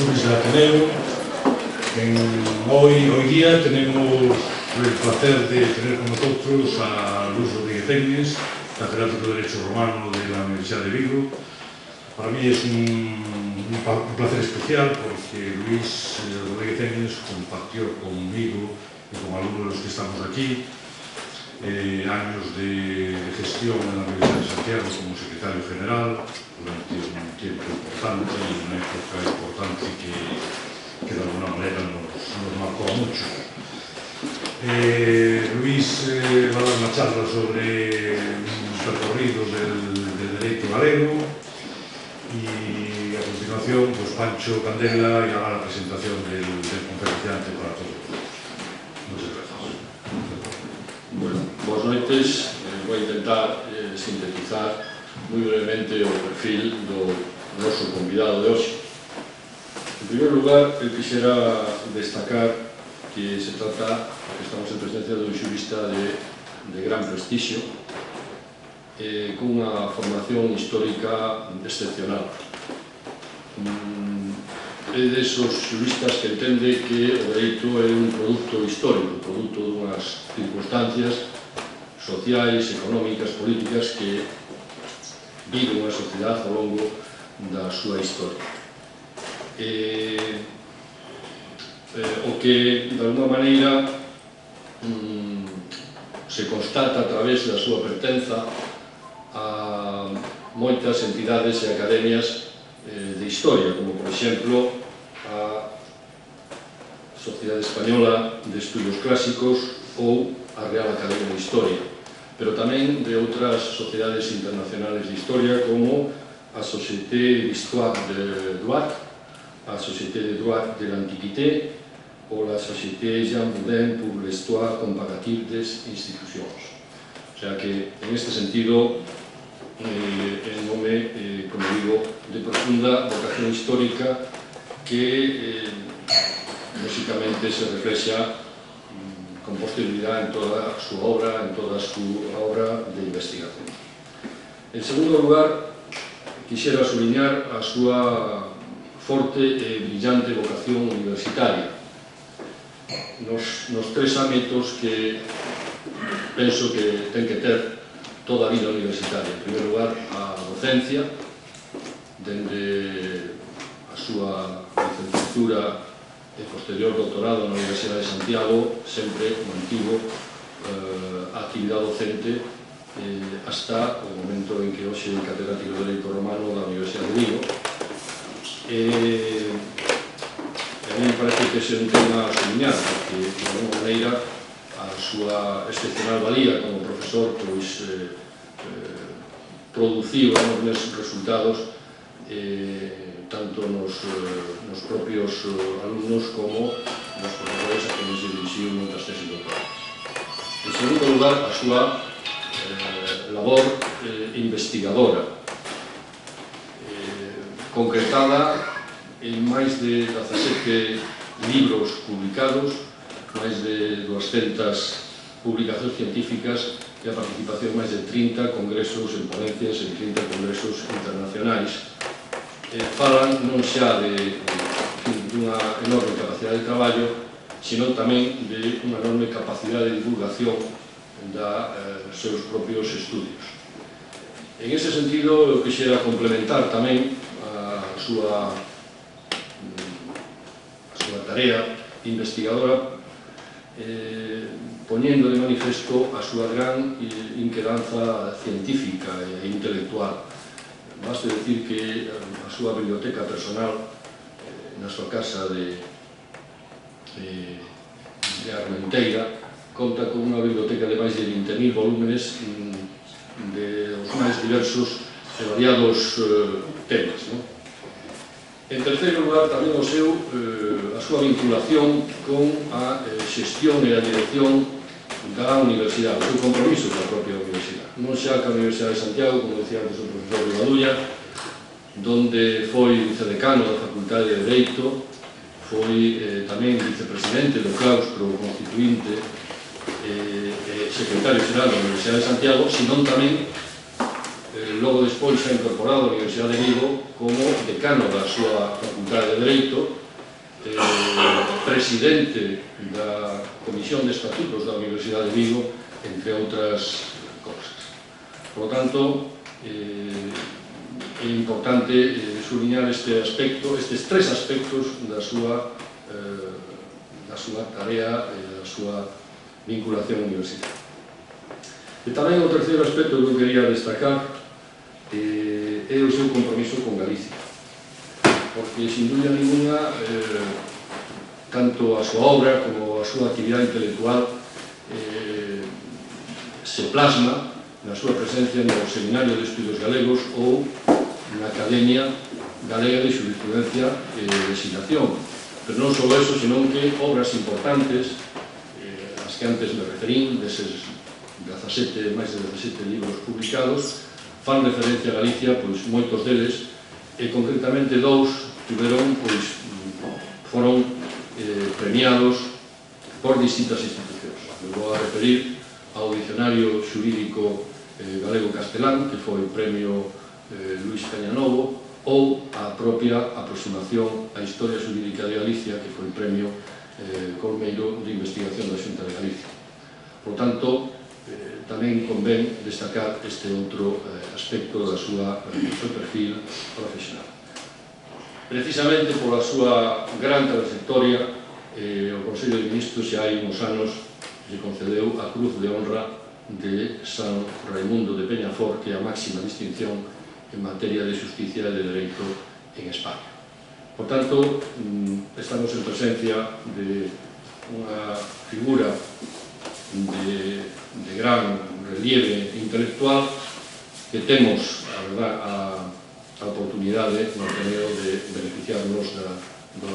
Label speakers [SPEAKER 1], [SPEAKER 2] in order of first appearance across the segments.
[SPEAKER 1] Luis de Ateneo. Hoy día tenemos el placer de tener con nosotros a Luis Rodríguez Eines, catedrático de Derecho Romano de la Universidad de Vigo. Para mí es un placer especial porque Luis Rodríguez Eines compartió conmigo y con algunos de los que estamos aquí años de gestión en la Universidad de Santiago como secretario general durante un tiempo importante y una época importante que de alguna manera nos marcó mucho. Luis va a dar una charla sobre un recorrido del derecho galego y a continuación pues Pancho Candela hará la presentación del conferenciante para todos. Muchas gracias.
[SPEAKER 2] Bueno, boas noites. Vou intentar sintetizar moi brevemente o perfil do noso convidado de hoxe. En primeiro lugar, eu quixera destacar que se trata, que estamos en presencia dun xurista de gran prestixio, cunha formación histórica excepcional. É desos xuristas que entende que o dereito é un produto histórico, produto dunhas circunstancias sociais, económicas, políticas que vive unha sociedade ao longo da súa historia. O que, de alguma maneira, se constata a través da súa pertenza a moitas entidades e academias de historia, como, por exemplo, a Sociedade Española de Estudios Clásicos ou a Real Academia de Historia, pero tamén de outras sociedades internacionales de historia como a Société d'Histoire de Droit, a Société de Droit de l'Antiquité ou a Société Jean Boudin pour l'Histoire Comparative des Institucions. O sea que, en este sentido, en nome, como digo, de profunda vocación histórica que, lógicamente, se reflexa con posterioridade en toda a súa obra, de investigación. En segundo lugar, quixera subliñar a súa forte e brillante vocación universitaria nos tres ámbitos que penso que ten que ter toda a vida universitaria. En primeiro lugar, a docencia, dende a súa licenciatura e posterior doutorado na Universidade de Santiago, sempre mantivo a actividade docente hasta o momento en que hoxe é catedrático de Dereito Romano da Universidade de Vigo. A mí me parece que ese é un tema a subliñar, porque, de alguma maneira, a súa excepcional valía como profesor produciu enormes resultados tanto nos propios alumnos como nos profesores a quienes dirixiu moitas tesis doutorais. En segundo lugar, a súa labor investigadora, concretada en máis de 17 libros publicados, máis de 200 publicacións científicas e a participación en máis de 30 congresos en ponencias en 30 congresos internacionais. Falan non xa dunha enorme capacidade de traballo, sino tamén de unha enorme capacidade de divulgación dos seus propios estudios. En ese sentido, eu quixera complementar tamén a súa tarea investigadora poñendo de manifesto a súa gran inquedanza científica e intelectual. Baste decir que a súa biblioteca personal na súa casa de Armenteira conta con unha biblioteca de máis de 20.000 volúmenes de os máis diversos e variados temas. En terceiro lugar, tamén a súa vinculación con a xestión e a dirección da universidade, o seu compromiso coa propia universidade. Non xa ca Universidade de Santiago, como decía antes o profesor Rivadavia, donde foi vicedecano da Facultade de Dereito, foi tamén vicepresidente do claustro constituinte e secretario xeral da Universidade de Santiago, senón tamén logo despois ha incorporado a Universidade de Vigo como decano da súa Facultade de Dereito, presidente da Comisión de Estatutos da Universidade de Vigo, entre outras cousas. Por lo tanto, é importante subliñar este aspecto, estes tres aspectos da súa tarea e da súa vinculación universitaria. E tamén o terceiro aspecto que eu quería destacar é o seu compromiso con Galicia, porque, sin dúbida ninguna, tanto a súa obra como a súa actividade intelectual se plasma na súa presencia no Seminario de Estudios Galegos ou na Academia Galega de Xurisprudencia e Legislación. Pero non só eso, senón que obras importantes, as que antes me referín, deses máis de 17 libros publicados, fan referencia a Galicia, pois moitos deles, e concretamente dous foron premiados por distintas institucións. Me vou a referir ao Dicionario Xurídico Galego-Castelán, que foi o premio Luis Cañanovo, ou a propia aproximación á historia xurídica de Galicia, que foi o premio Colmeiro de Investigación da Xunta de Galicia. Por tanto, tamén convén destacar este outro aspecto do seu perfil profesional. Precisamente pola súa gran trayectoria, o Consello de Ministros xa hai uns anos lle concedeu a Cruz de Honra de San Raimundo de Peñafort, que é a máxima distinción en materia de justicia e de dereito en España. Por tanto, estamos en presencia de unha figura de gran relieve intelectual que temos, a verdad, a oportunidade no Ateneo de beneficiarnos do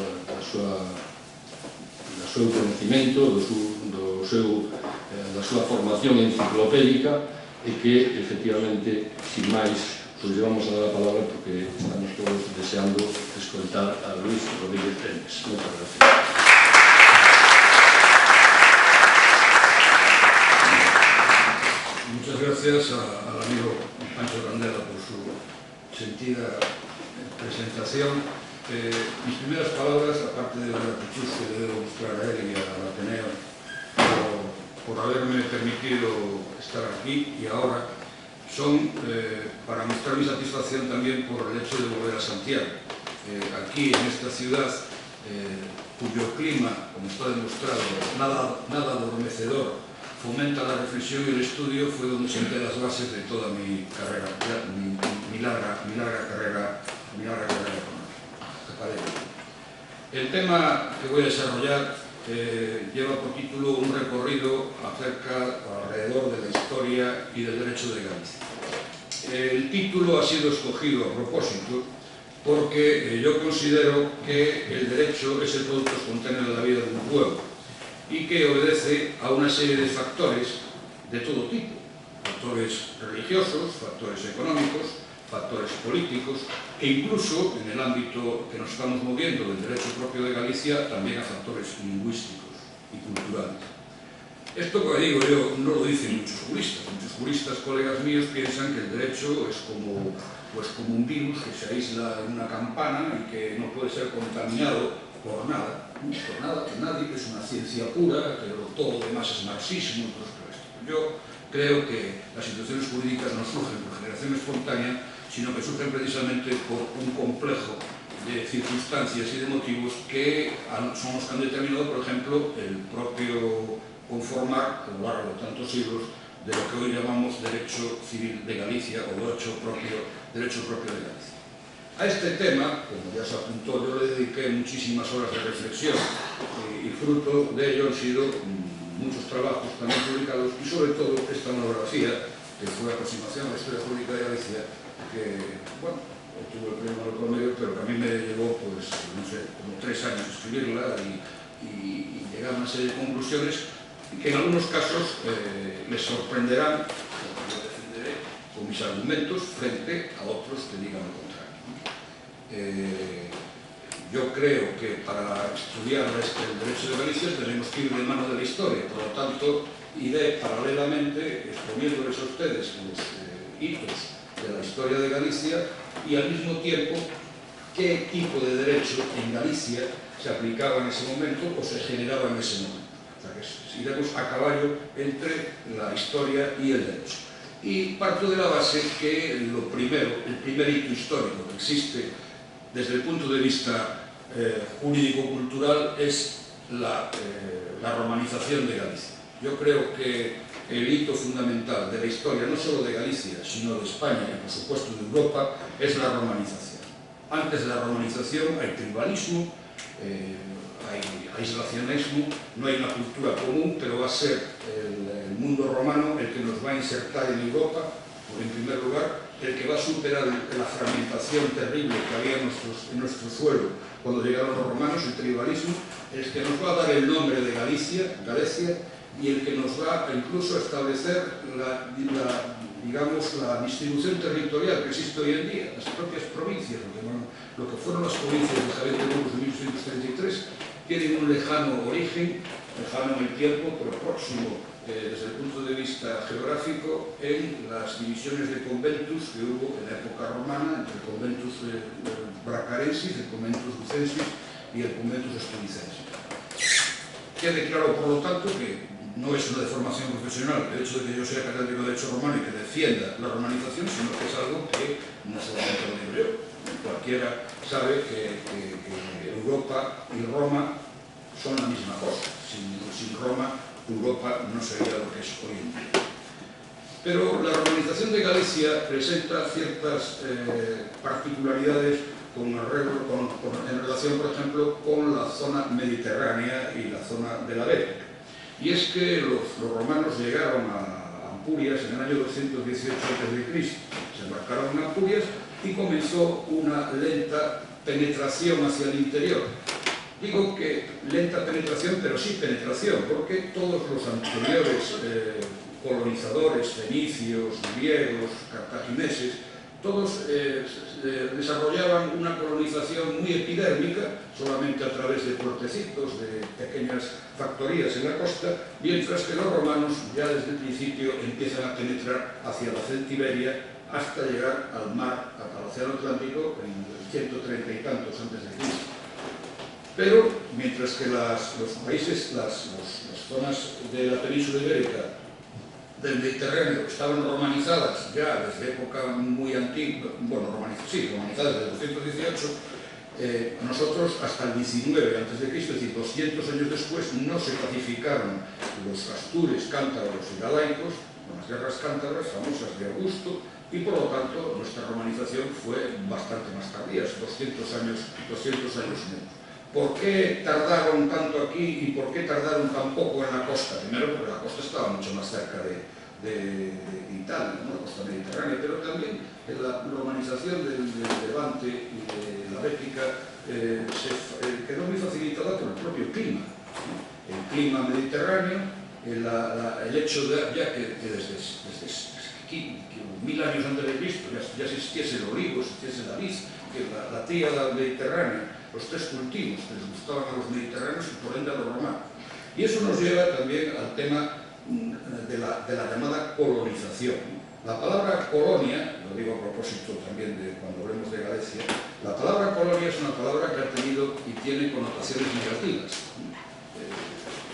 [SPEAKER 2] seu conhecimento, da súa formación enciclopédica, e que, efectivamente, sin máis, pois vamos a dar a palabra porque estamos todos deseando escoitar a Luis Rodríguez Tenes. Moitas gracias.
[SPEAKER 3] Muchas gracias al amigo Pancho Candela por su sentida presentación. Mis primeras palabras, aparte de la gratitud que le debo mostrar a él y al Ateneo por haberme permitido estar aquí y ahora, son para mostrar mi satisfacción también por el hecho de volver a Santiago. Aquí, en esta ciudad, cuyo clima, como está demostrado, nada adormecedor, fomenta la reflexión y el estudio, fue donde senté las bases de toda mi carrera, mi larga carrera académica. El tema que voy a desarrollar lleva por título un recorrido alrededor de la historia y del derecho de Galicia. El título ha sido escogido a propósito porque yo considero que el derecho es el producto espontáneo de la vida de un pueblo y que obedece a una serie de factores de todo tipo, factores religiosos, factores económicos, factores políticos e incluso, en el ámbito que nos estamos moviendo del derecho propio de Galicia, también a factores lingüísticos y culturales. Esto que digo yo no lo dicen muchos juristas, colegas míos, piensan que el derecho es como un virus que se aísla en una campana y que no puede ser contaminado por nada, que nadie, que es una ciencia pura, que todo lo demás es marxismo y todo esto. Yo creo que las instituciones jurídicas no surgen por generación espontánea, sino que surgen precisamente por un complejo de circunstancias y de motivos que son los que han determinado, por ejemplo, el propio conformar, a lo largo de tantos siglos, de lo que hoy llamamos derecho civil de Galicia o derecho propio de Galicia. A este tema, como ya se apuntó, yo le dediqué muchísimas horas de reflexión y fruto de ello han sido muchos trabajos también publicados y sobre todo esta monografía, que fue Aproximación a la Historia Jurídica de Galicia, que, bueno, obtuvo el premio Nobel por medio, pero que a mí me llevó, pues, no sé, como 3 años escribirla y llegar a una serie de conclusiones que en algunos casos les sorprenderán, como yo defenderé, con mis argumentos frente a otros que digan lo contrario. Yo creo que para estudiar el derecho de Galicia tenemos que ir de mano de la historia, por lo tanto iré paralelamente exponiéndoles a ustedes los hitos de la historia de Galicia y al mismo tiempo qué tipo de derecho en Galicia se aplicaba en ese momento o se generaba en ese momento. O sea, que iremos a caballo entre la historia y el derecho. Y parto de la base que el primer hito histórico que existe desde el punto de vista jurídico-cultural es la romanización de Galicia. Yo creo que el hito fundamental de la historia, no solo de Galicia, sino de España y por supuesto de Europa, es la romanización. Antes de la romanización hay tribalismo, hay aislacionismo, no hay una cultura común, pero va a ser el mundo romano el que nos va a insertar en Europa, en primer lugar, el que va a superar la fragmentación terrible que había en nuestro suelo cuando llegaron los romanos, el tribalismo, el que nos va a dar el nombre de Galicia, y el que nos va a incluso establecer digamos, la distribución territorial que existe hoy en día, las propias provincias, lo que fueron las provincias de Javier de Burgos de 1833, tienen un lejano origen, lejano en el tiempo, pero próximo desde el punto de vista geográfico, en las divisiones de conventus que hubo en la época romana, entre el conventus bracarensis, el conventus lucensis y el conventus estudicensis. Quede claro, por lo tanto, que no es una deformación profesional el hecho de que yo sea catedrático de Derecho Romano y que defienda la romanización, sino que es algo que no solamente lo digo yo. Cualquiera sabe que Europa y Roma son la misma cosa. Sin Roma, Europa no sería lo que es hoy en día. Pero la romanización de Galicia presenta ciertas particularidades en relación, por ejemplo, con la zona mediterránea y la zona de la Bética. Y es que los romanos llegaron a Ampurias en el año 218 a.C., se embarcaron en Ampurias y comenzó una lenta penetración hacia el interior. Digo que lenta penetración, pero sí penetración, porque todos los anteriores colonizadores, fenicios, griegos, cartagineses, todos desarrollaban una colonización muy epidérmica, solamente a través de puertecitos, de pequeñas factorías en la costa, mientras que los romanos ya desde el principio empiezan a penetrar hacia la Celtiberia hasta llegar al mar, al océano Atlántico, en 130 y tantos antes de Cristo. Pero mientras que los países, las zonas de la península ibérica del Mediterráneo estaban romanizadas ya desde época muy antigua, bueno, romanizadas desde el 218, nosotros hasta el 19 a.C., es decir, 200 años después, no se pacificaron los astures, cántabros y galaicos, con las guerras cántabras famosas de Augusto, y por lo tanto nuestra romanización fue bastante más tardía, 200 años menos. ¿Por qué tardaron tanto aquí y por qué tardaron tan poco en la costa? Primero porque la costa estaba mucho más cerca de Italia, ¿no? La costa mediterránea, pero también la romanización del Levante y de la Bética quedó muy facilitada por el propio clima, ¿no? El clima mediterráneo, el hecho de ya que desde aquí, 1000 años antes de Cristo, ya existiese el olivo, existiese la vid, que la tríada mediterránea, los tres cultivos que les gustaban a los mediterráneos y por ende a los romanos. Y eso nos lleva también al tema de la llamada colonización. La palabra colonia, lo digo a propósito también de cuando hablemos de Galicia, la palabra colonia es una palabra que ha tenido y tiene connotaciones negativas.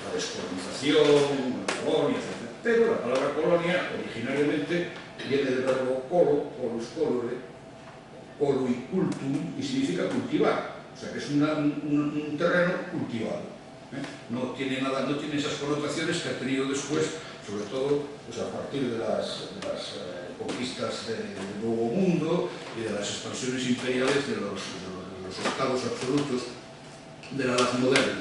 [SPEAKER 3] La descolonización, la colonia, etc. Pero la palabra colonia originariamente viene del verbo colo, colus colore, colui cultum, y significa cultivar. O sea, que es un terreno cultivado. No tiene esas connotaciones que ha tenido después, sobre todo pues a partir de las conquistas del Nuevo Mundo y de las expansiones imperiales de los estados absolutos de la Edad Moderna.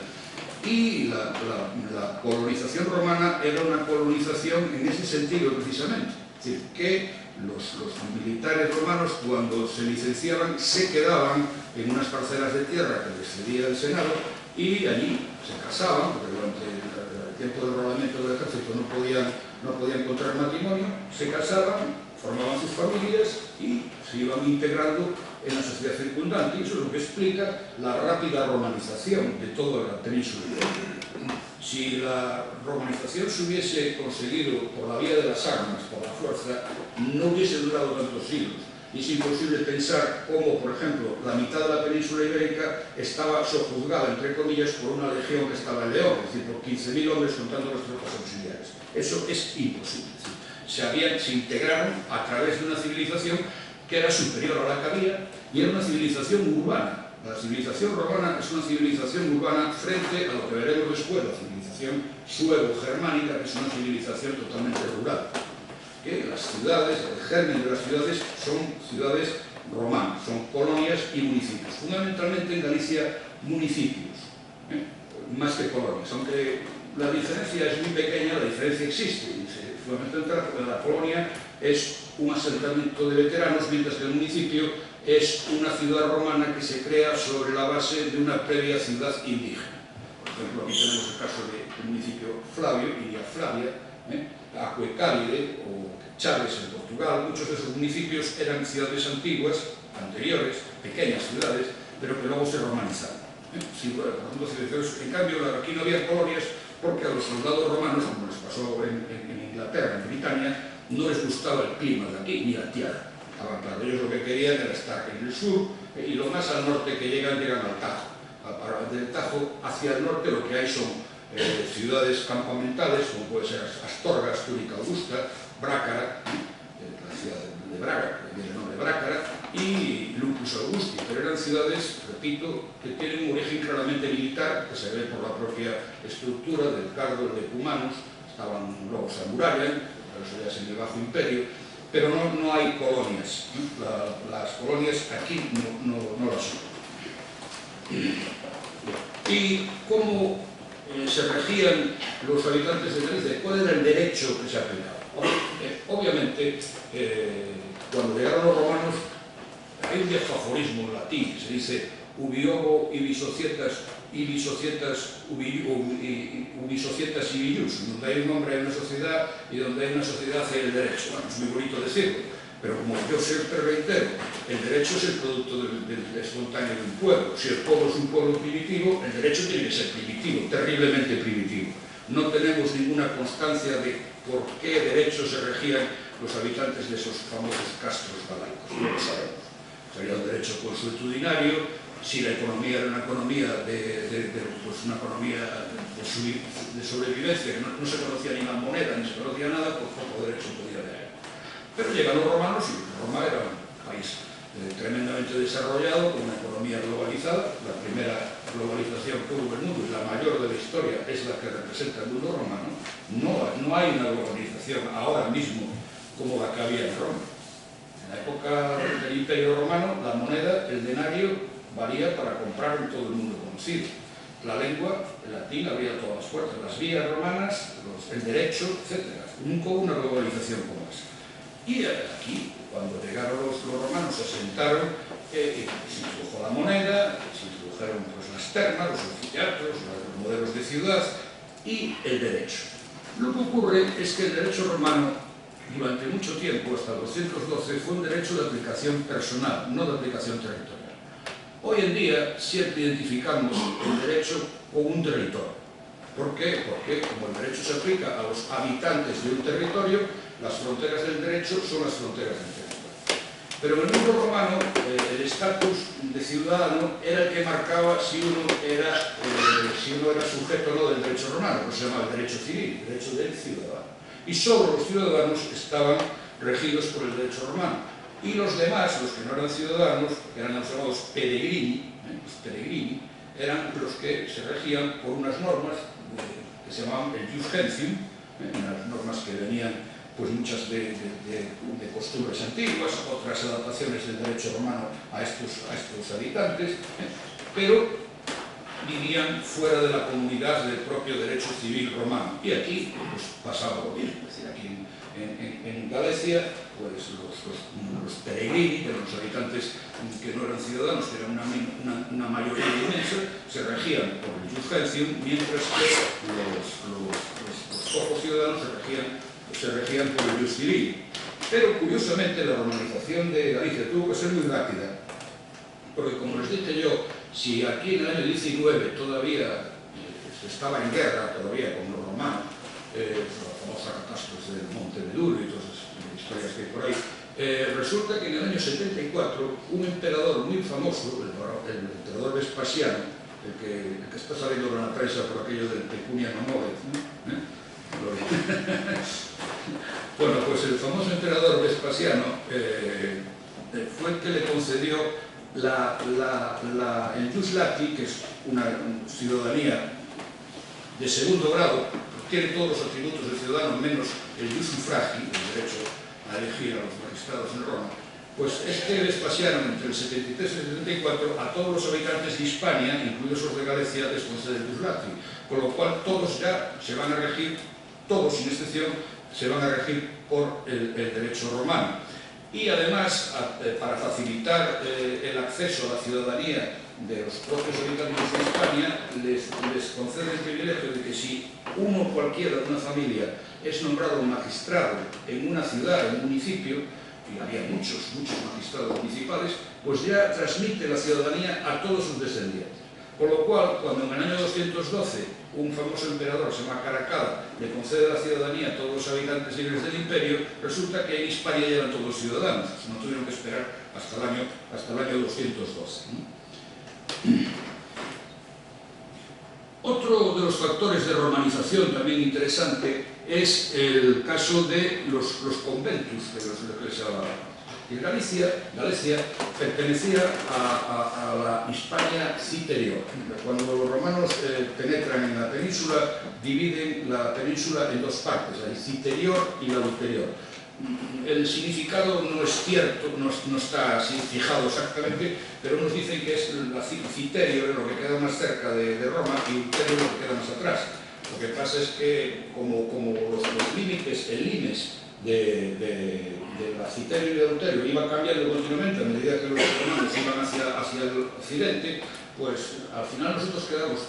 [SPEAKER 3] Y la colonización romana era una colonización en ese sentido precisamente. Es decir, que los militares romanos, cuando se licenciaban, se quedaban en unas parcelas de tierra que les cedía el Senado y allí se casaban, porque durante el tiempo del rodamiento del ejército no podían contraer matrimonio, se casaban, formaban sus familias y se iban integrando en la sociedad circundante, y eso es lo que explica la rápida romanización de toda la península ibérica. Si la romanización se hubiese conseguido por la vía de las armas, por la fuerza, no hubiese durado tantos siglos. Y es imposible pensar cómo, por ejemplo, la mitad de la península ibérica estaba sojuzgada, entre comillas, por una legión que estaba en León, es decir, por 15.000 hombres contando las tropas auxiliares. Eso es imposible. Se integraron a través de una civilización que era superior a la que había y era una civilización urbana. La civilización romana es una civilización urbana frente a lo que veremos después, la civilización suevo-germánica, que es una civilización totalmente rural. Que las ciudades, el germen de las ciudades son ciudades romanas, son colonias y municipios. Fundamentalmente en Galicia, municipios, más que colonias. Aunque la diferencia es muy pequeña, la diferencia existe. Fundamentalmente la colonia es un asentamiento de veteranos, mientras que el municipio es una ciudad romana que se crea sobre la base de una previa ciudad indígena. Por ejemplo, aquí tenemos el caso del municipio Flavio, Iria Flavia, Acuecálide o Chaves en Portugal. Muchos de esos municipios eran ciudades antiguas, anteriores, pequeñas ciudades, pero que luego se romanizaron. En cambio, aquí no había colonias porque a los soldados romanos, como les pasó en Inglaterra, en Britania, no les gustaba el clima de aquí, ni la tierra. Claro, ellos lo que querían era estar en el sur y lo más al norte que llegan al Tajo. Del Tajo hacia el norte lo que hay son ciudades campamentales, como puede ser Astorga, Astúrica Augusta, Brácara, la ciudad de Braga, que viene el nombre de Brácara, y Lucus Augusti, pero eran ciudades, repito, que tienen un origen claramente militar, que se ve por la propia estructura del cardo de Cumanus, luego se amurallan, pero eso ya es en el Bajo Imperio, pero no hay colonias. Las colonias aquí no las son. ¿Y cómo se regían los habitantes de Galicia? ¿Cuál era el derecho que se aplicaba? Obviamente, cuando llegaron los romanos, hay un viejo aforismo en latín que se dice ubi homo ibi societas ibi ius, donde hay un hombre hay una sociedad y donde hay una sociedad hay el derecho. Bueno, es muy bonito decirlo, pero como yo siempre reitero, el derecho es el producto del espontáneo de un pueblo. Si el pueblo es un pueblo primitivo, el derecho tiene que ser primitivo, terriblemente primitivo. No tenemos ninguna constancia de por qué derechos se regían los habitantes de esos famosos castros galaicos. No lo sabemos. Sería el derecho consuetudinario. Si la economía era una economía de sobrevivencia, que no se conocía ni la moneda, ni se conocía nada, pues poco derecho podía haber. Pero llegan los romanos y Roma era un país tremendamente desarrollado, con una economía globalizada. La primera globalización que hubo en el mundo, y la mayor de la historia, es la que representa el mundo romano. No hay una globalización ahora mismo como la que había en Roma. En la época del Imperio Romano, la moneda, el denario, valía para comprar en todo el mundo conocido. La lengua, el latín, abría todas las puertas. Las vías romanas, el derecho, etc. Nunca hubo una globalización como esa. Y aquí, cuando llegaron los romanos, se asentaron, se introdujo la moneda, se introdujeron las termas, los anfiteatros, los modelos de ciudad y el derecho. Lo que ocurre es que el derecho romano, durante mucho tiempo, hasta el 212, fue un derecho de aplicación personal, no de aplicación territorial. Hoy en día siempre identificamos el derecho con un territorio. ¿Por qué? Porque como el derecho se aplica a los habitantes de un territorio, las fronteras del derecho son las fronteras del territorio. Pero en el mundo romano, el estatus de ciudadano era el que marcaba si uno era sujeto o no del derecho romano, que se llamaba el derecho civil, el derecho del ciudadano. Y solo los ciudadanos estaban regidos por el derecho romano. Y los demás, los que no eran ciudadanos, que eran los llamados peregrini, los peregrini, eran los que se regían por unas normas que se llamaban el jus gentium, unas normas que venían pues muchas de costumbres antiguas, otras adaptaciones del derecho romano a estos habitantes, pero vivían fuera de la comunidad del propio derecho civil romano. Y aquí pues, pasaba lo mismo, es decir, aquí en Galicia, pues los peregrini, que eran los habitantes que no eran ciudadanos, que eran una mayoría inmensa, se regían por el jus gentium, mientras que los pocos ciudadanos se regían por el jus civil. Pero curiosamente la romanización de Galicia tuvo que ser muy rápida, porque como les dije yo, si aquí en el año 19 todavía estaba en guerra todavía con los romanos, la famosa catástrofe del Monte Meduro y todas esas historias que hay por ahí. Resulta que en el año 74 un emperador muy famoso, el emperador Vespasiano, el que está saliendo en la prensa por aquello del pecunia non olet, bueno, pues el famoso emperador Vespasiano fue el que le concedió el jus lati, que es una ciudadanía de segundo grado, tiene todos los atributos de ciudadano menos el jus suffragi, el derecho a elegir a los magistrados en Roma. Pues este Vespasiano, entre el 73 y el 74, a todos los habitantes de Hispania, incluidos los de Galicia, les concede el jus lati, con lo cual todos ya se van a regir, todos sin excepción, se van a regir por el derecho romano. Y además, para facilitar el acceso a la ciudadanía de los propios habitantes de España, les concede el privilegio de que si uno cualquiera de una familia es nombrado magistrado en una ciudad, en un municipio, y había muchos magistrados municipales, pues ya transmite la ciudadanía a todos sus descendientes. Por lo cual, cuando en el año 212 un famoso emperador, se llama Caracalla, le concede la ciudadanía a todos los habitantes libres del imperio, resulta que en Hispania ya eran todos ciudadanos, no tuvieron que esperar hasta el año 212. Otro de los factores de romanización también interesante es el caso de los conventus de los que les hablaba. En Galicia pertenecía a la Hispania citerior. Cuando los romanos penetran en la península, dividen la península en dos partes, la citerior y la ulterior. El significado no es cierto, no está así fijado exactamente, pero nos dicen que es la citerio, lo que queda más cerca de Roma, y ulterior lo que queda más atrás. Lo que pasa es que como los límites, el limes de la citerio y del ulterio iba cambiando continuamente a medida que los romanos iban hacia el occidente, pues al final nosotros quedamos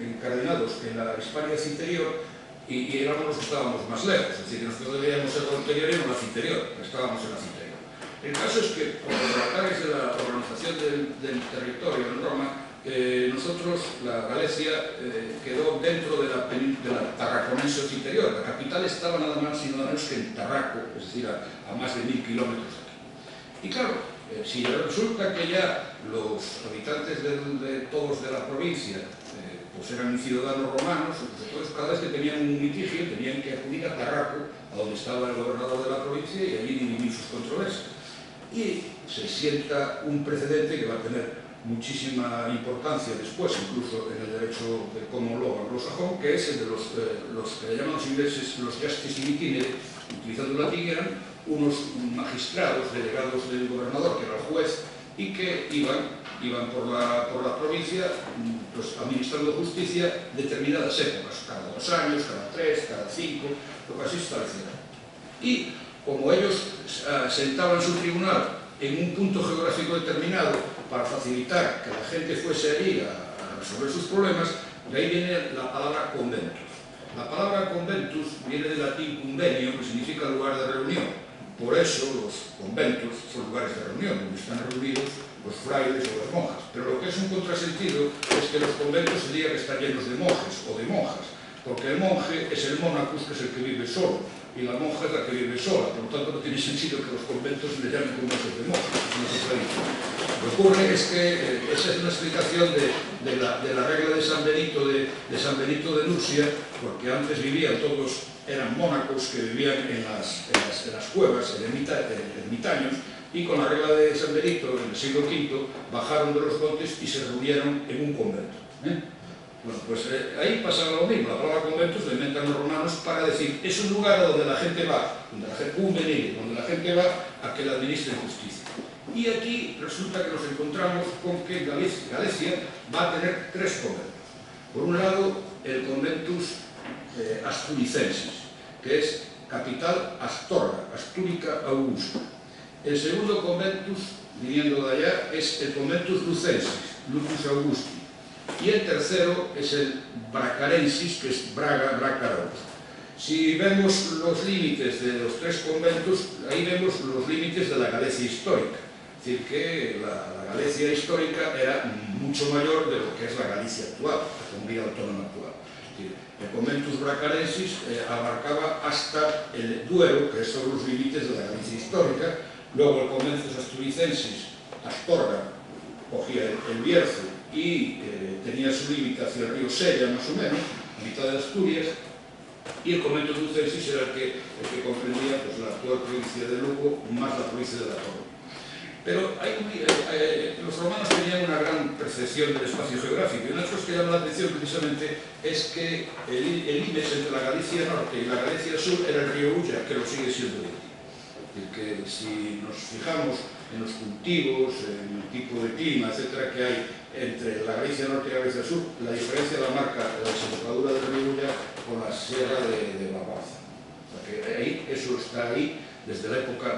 [SPEAKER 3] encadenados en la Hispania citerior y éramos los que estábamos más lejos, es decir, que nosotros debíamos ser la ulterior y no la citerior, estábamos en la citerior. El caso es que, por los avatares de la organización del territorio en Roma, nosotros, la Galicia, quedó dentro de la Tarraconense Citerior. La capital estaba nada más y nada menos que en Tarraco, es decir, a más de 1000 kilómetros de aquí. Y claro, si resulta que ya los habitantes de todos de la provincia pues eran ciudadanos romanos, entonces cada vez que tenían un litigio tenían que acudir a Tarraco, a donde estaba el gobernador de la provincia, y allí dirimir sus controversias. Y se sienta un precedente que va a tener muchísima importancia después, incluso en el derecho de common law anglosajón, que es el de los que le llaman los ingleses los justice in itinere, utilizando el latín, eran unos magistrados delegados del gobernador, que era el juez, y que iban por la provincia pues, administrando justicia determinadas épocas, cada 2 años, cada 3, cada 5, lo que así estableciera. Y como ellos sentaban su tribunal en un punto geográfico determinado para facilitar que la gente fuese allí a resolver sus problemas, de ahí viene la palabra conventus. La palabra conventus viene del latín convenio, que significa lugar de reunión. Por eso los conventos son lugares de reunión, donde están reunidos los frailes o las monjas. Pero lo que es un contrasentido es que los conventos se diga que están llenos de monjes o de monjas, porque el monje es el monacus, que es el que vive solo, y la monja es la que vive sola. Por lo tanto, no tiene sentido que los conventos se le llamen conventos de monjas. Es una contradicción. Lo que ocurre es que esa es una explicación de la regla de San Benito de Nursia, porque antes vivían todos, eran mónacos que vivían en las cuevas, en ermitaños, y con la regla de San Benito, en el siglo V, bajaron de los montes y se reunieron en un convento. Bueno, pues ahí pasa lo mismo. La palabra conventos la inventan los romanos para decir es un lugar a donde la gente va, donde la gente va a que le administren justicia. Y aquí resulta que nos encontramos con que Galicia va a tener 3 conventos. Por un lado, el conventus asturicensis, que es capital Astorga, Astúrica Augusta. El segundo conventus, viniendo de allá, es el conventus lucensis, Lucius Augusti. Y el tercero es el bracarensis, que es Braga, Bracaros. Si vemos los límites de los 3 conventos, ahí vemos los límites de la Galicia histórica. Es decir, que la Galicia histórica era mucho mayor de lo que es la Galicia actual, la comunidad autónoma actual. El Comentus Bracarensis abarcaba hasta el Duero, que son los límites de la Galicia histórica. Luego el Comentus Asturicensis, Astorga, cogía el Bierzo y tenía su límite hacia el río Sella, más o menos, a mitad de Asturias, y el Comentus Lucensis era el que comprendía pues, la actual provincia de Lugo más la provincia de la Torre. Pero los romanos tenían una gran percepción del espacio geográfico, y una de las cosas que llama la atención precisamente es que el límite entre la Galicia norte y la Galicia sur era el río Ulla, que lo sigue siendo hoy. Es decir, que si nos fijamos en los cultivos, en el tipo de clima, etcétera, que hay entre la Galicia norte y la Galicia sur, la diferencia la marca la desembocadura del río Ulla con la sierra de Barbaza. O sea que ahí, eso está ahí desde la época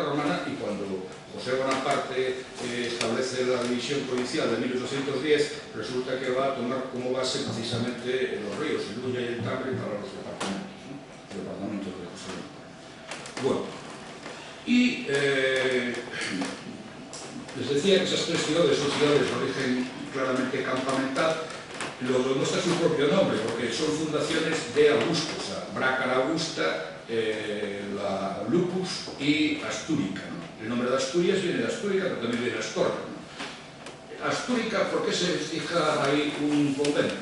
[SPEAKER 3] romana, y cuando José Bonaparte establece la división provincial de 1810, resulta que va a tomar como base precisamente los ríos, el Ulla y el Tabre, para los departamentos, ¿no? Los departamentos de José Bonaparte. Bueno, y les decía que esas tres ciudades son ciudades de origen claramente campamental. Lo demuestra su propio nombre, porque son fundaciones de Augusto, o sea, Brácara Augusta, la Lupus y Astúrica, ¿no? El nombre de Asturias viene de Astúrica, pero también viene de Astorga, ¿no? Astúrica, ¿por qué se fija ahí un convento?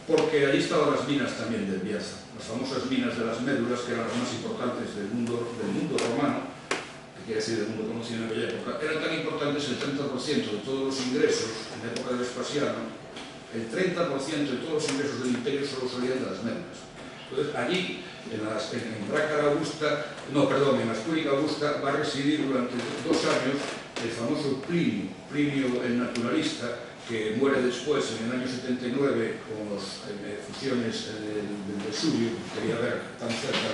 [SPEAKER 3] Porque allí estaban las minas también del Bierzo, las famosas minas de las médulas, que eran las más importantes del mundo romano, que quiere decir del mundo conocido en aquella época. Eran tan importantes el 30% de todos los ingresos en la época de Vespasiano, el 30% de todos los ingresos del imperio solo salían de las médulas. Entonces, allí, en Brácara Augusta, en Astúrica Augusta, va a residir durante 2 años el famoso Plinio el naturalista, que muere después, en el año 79, con las fusiones del Vesubio, que quería ver tan cerca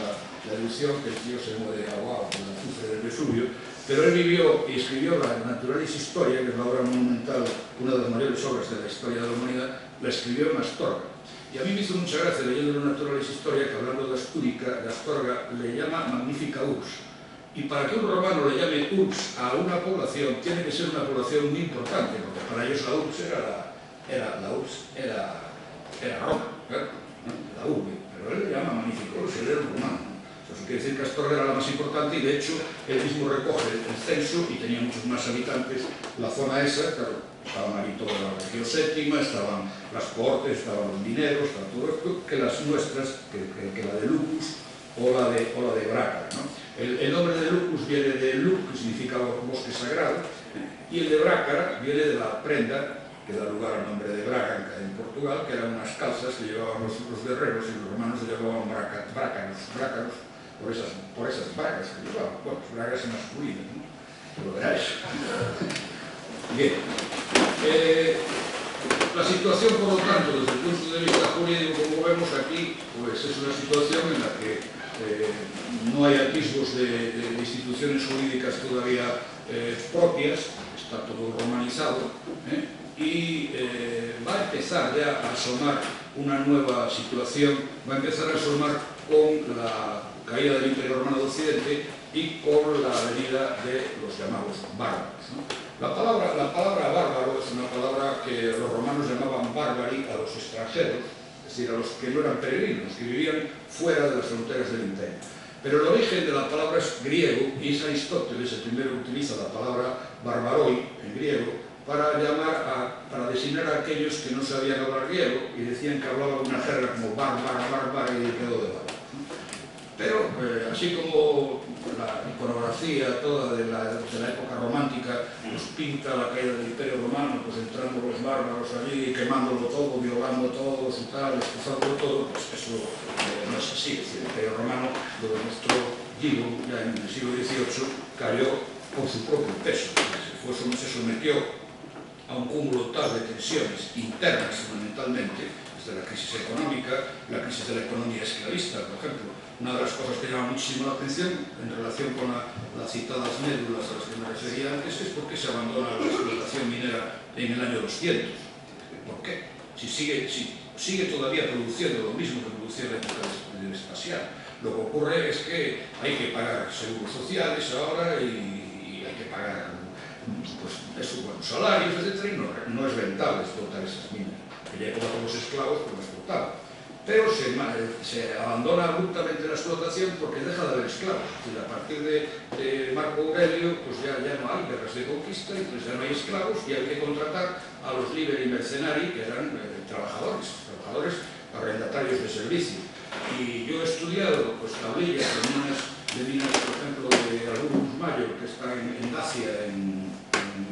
[SPEAKER 3] la erupción, que el tío se muere ahogado por el azufre del Vesubio. Pero él vivió y escribió la Naturalis Historia, que es una obra monumental, una de las mayores obras de la historia de la humanidad, la escribió en Astorga. Y a mí me hizo mucha gracia leyendo la Naturalis Historia, que hablando de Astúrica, de Astorga, le llama Magnifica Urbs. Y para que un romano le llame Urbs a una población, tiene que ser una población muy importante, porque para ellos la Urbs era Roma, la urbe, pero él le llama Magnifica Urbs, él era un romano. Eso quiere decir que Astorga era la más importante, y de hecho él mismo recoge el censo y tenía muchos más habitantes. La zona esa, claro, estaban ahí toda la región séptima, estaban las cortes, estaban los mineros, estaba todo esto, que las nuestras, que la de Lupus o la de Brácara, ¿no? El nombre de Lupus viene de Lup, que significa bosque sagrado, y el de Brácara viene de la prenda que da lugar al nombre de Braganca en Portugal, que eran unas calzas que llevaban los guerreros, y los romanos se llamaban brácaros, por esas bragas que llevaban. Bueno, pues bragas masculinas, ¿no? Lo veráis. Bien. La situación, por lo tanto, desde el punto de vista jurídico, como vemos aquí, pues es una situación en la que no hay atisbos de instituciones jurídicas todavía propias, está todo romanizado, y va a empezar ya a asomar una nueva situación, va a empezar a asomar con la caída del Imperio Romano de Occidente y con la venida de los llamados bárbaros, ¿no? La palabra bárbaro es una palabra que los romanos llamaban bárbari a los extranjeros, es decir, a los que no eran peregrinos, que vivían fuera de las fronteras del imperio. Pero el origen de la palabra es griego, y es Aristóteles el primero que utiliza la palabra barbaroi en griego para designar a aquellos que no sabían hablar griego y decían que hablaban una jerga como bar, y quedó de bárbaro. Pero así como la iconografía toda de la época romántica nos pinta la caída del Imperio Romano, pues entrando los bárbaros allí, quemándolo todo, violando todo, su tal, destrozándolo todo, pues eso no es así. Es decir, el Imperio Romano lo demostró Gilo ya en el siglo XVIII, cayó por su propio peso, se sometió a un cúmulo tal de tensiones internas fundamentalmente, desde la crisis económica, la crisis de la economía esclavista, por ejemplo. Una de las cosas que llama muchísimo la atención en relación con las citadas médulas a las que me refería antes es por qué se abandona la explotación minera en el año 200. ¿Por qué? Si sigue todavía produciendo lo mismo que producía en la época de Vespasiano. Lo que ocurre es que hay que pagar seguros sociales ahora y hay que pagar pues, buenos salarios, etc. Y no es rentable explotar esas minas. En aquella época con los esclavos pues lo explotaban. pero se abandona abruptamente la explotación porque deja de haber esclavos. Es decir, a partir de Marco Aurelio pues ya no hay guerras de conquista, entonces ya no hay esclavos y hay que contratar a los liberi mercenari, que eran trabajadores arrendatarios de servicio. Y yo he estudiado pues, tablillas de minas, por ejemplo, de Alburnus Mayor, que están en Dacia, en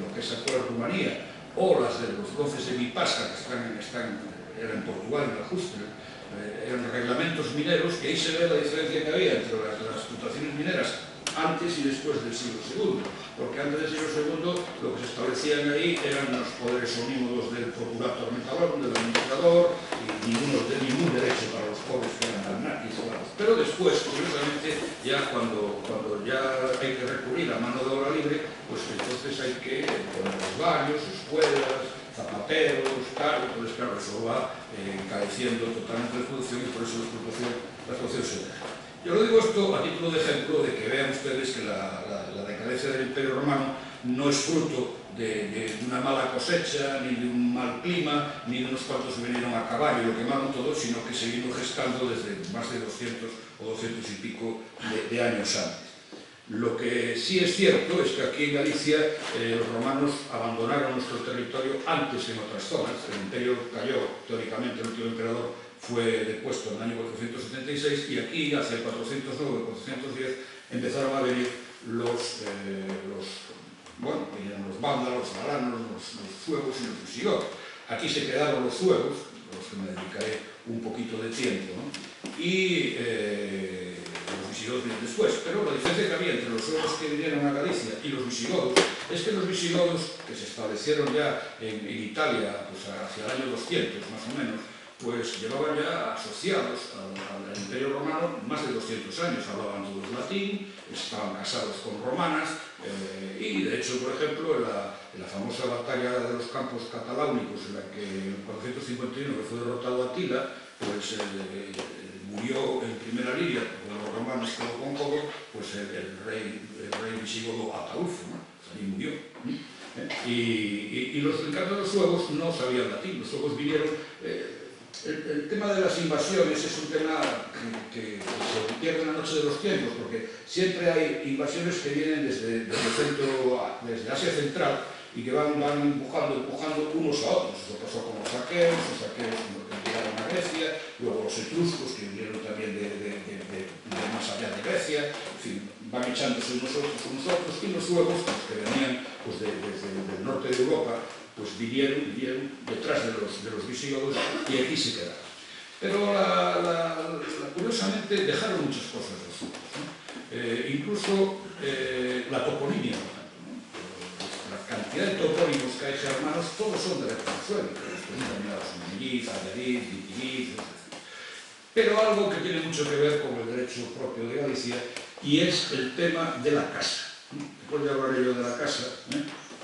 [SPEAKER 3] lo que es actual Rumanía, o las de los bronces de Vipasa, que eran en Portugal, en Aljustrel. Eran reglamentos mineros, y ahí se ve la diferencia que había entre las explotaciones mineras antes y después del siglo II, porque antes del siglo II lo que se establecían ahí eran los poderes omnímodos del procurator metalorum, del administrador, y ningún derecho para los pobres que eran magnatis. Pero después, curiosamente, ya cuando ya hay que recurrir a mano de obra libre, pues entonces hay que poner los baños, escuelas, zapateros, tal, entonces claro, eso va encareciendo totalmente la producción y por eso la explotación se deja. Yo lo digo esto a título de ejemplo de que vean ustedes que la decadencia del Imperio Romano no es fruto de una mala cosecha, ni de un mal clima, ni de unos cuantos que vinieron a caballo y lo quemaron todo, sino que se vino gestando desde más de 200 o 200 y pico de años antes. Lo que sí es cierto es que aquí en Galicia los romanos abandonaron nuestro territorio antes que en otras zonas. El imperio cayó, teóricamente, el último emperador fue depuesto en el año 476 y aquí, hacia el 409-410, empezaron a venir los vándalos, los alanos, los suevos y los visigodos. Aquí se quedaron los suevos, a los que me dedicaré un poquito de tiempo, ¿no? Y los visigodos vienen después, pero la diferencia que había entre los suevos que vinieron a Galicia y los visigodos es que los visigodos, que se establecieron ya en Italia pues hacia el año 200 más o menos, pues llevaban ya asociados al Imperio Romano más de 200 años, hablaban todos latín, estaban casados con romanas, y de hecho, por ejemplo, en la famosa batalla de los campos cataláunicos, en la que en 451 fue derrotado Atila, pues murió en primera línea, porque los romanos quedó con todo, pues el rey visigodo Ataulfo, ¿no? Allí murió. Y los encantos de los suevos no sabían latín, los suevos vinieron... El tema de las invasiones es un tema que se pierde en la noche de los tiempos, porque siempre hay invasiones que vienen desde Asia Central y que van empujando unos a otros. Eso pasó con los aqueos que llegaron a Grecia, luego los etruscos que vinieron también de más allá de Grecia, en fin, van echándose unos a otros, y los suevos, los que venían pues, desde el norte de Europa, pues vinieron detrás de los visigodos y aquí se quedaron. Pero curiosamente dejaron muchas cosas los suevos, ¿no? Incluso la toponimia, por ejemplo, ¿no? La cantidad de topónimos que hay germanos, todos son de la sueca, después terminados en Melliz, Allariz, Vitiriz, etc. Pero algo que tiene mucho que ver con el derecho propio de Galicia y es el tema de la casa. Después de hablar yo de la casa,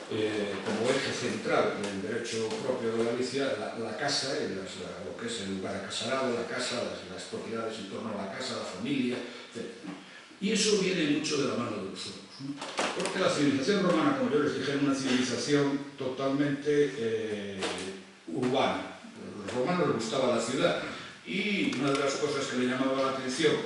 [SPEAKER 3] como eje central del derecho propio de Galicia, la casa, lo que es el lugar acasarado, la casa, las propiedades en torno a la casa, la familia, etc. Y eso viene mucho de la mano de los suevos, ¿no? Porque la civilización romana, como yo les dije, era una civilización totalmente urbana. A los romanos les gustaba la ciudad y una de las cosas que le llamaba la atención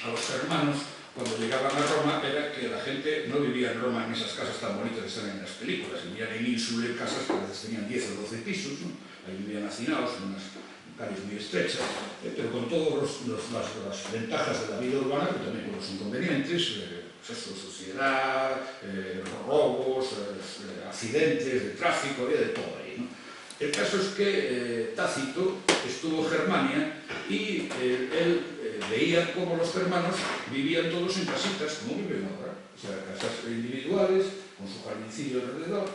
[SPEAKER 3] a los germanos cuando llegaban a Roma era que la gente no vivía en Roma en esas casas tan bonitas que están en las películas, vivían en ínsulas, casas que a veces tenían 10 o 12 pisos, ¿no? Ahí vivían hacinados en unas calles muy estrechas, pero con todas las ventajas de la vida urbana, pero también con los inconvenientes, pues eso, suciedad, robos, accidentes de tráfico, había de todo ahí, ¿no? El caso es que Tácito estuvo en Germania y él veía cómo los germanos vivían todos en casitas, como viven ahora, o sea, casas individuales, con su jardincillo alrededor,